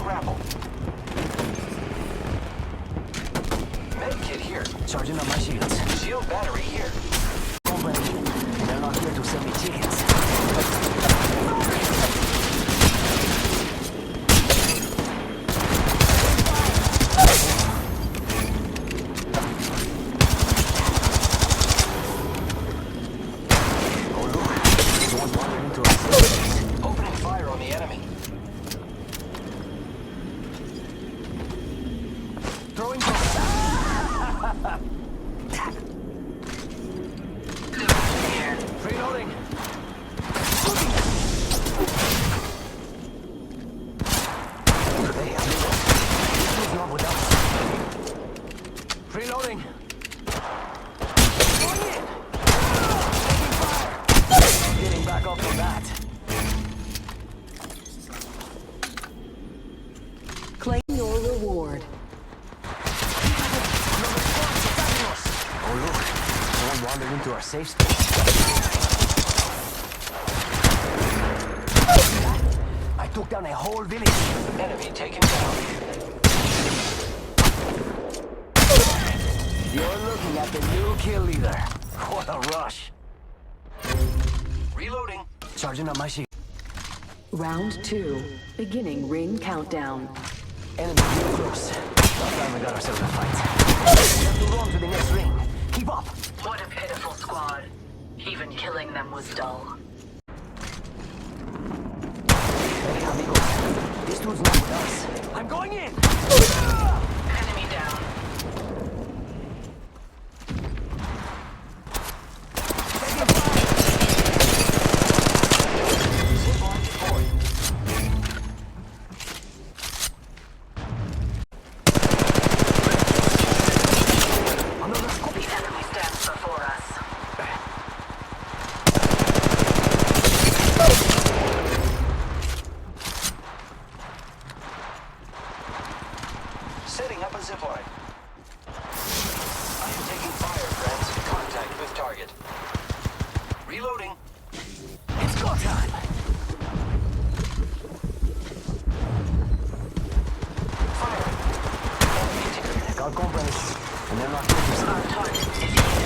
grapple. Medkit here. Charging on my shields. Shield battery here. Company, and they're not here to sell me chickens. Oh look, someone's wandering into our city. Opening fire on the enemy. Throwing reloading. Hey, amigo. This is not with us. Reloading. Going in. Taking fire. Getting back up from that. Claim your reward. Oh look, someone wandered into our safe space. I took down a whole village. Enemy taken down. You're looking at the new kill leader. What a rush. Reloading. Charging on my shield. Round 2. Beginning ring countdown. Enemy real close. Last time we got ourselves in a fight. We have to run to the next ring. Keep up. What a pitiful squad. Even killing them was dull. Hey, amigos. This dude's not with us. I'm going in. Enemy down. Zipline deployed. Another scope. The enemy stands before us. Setting up a zipline. I am taking fire, friends. Contact with target. Reloading. It's go time. Fire. Enemy taken. Got company. And they're not here to Our target is here.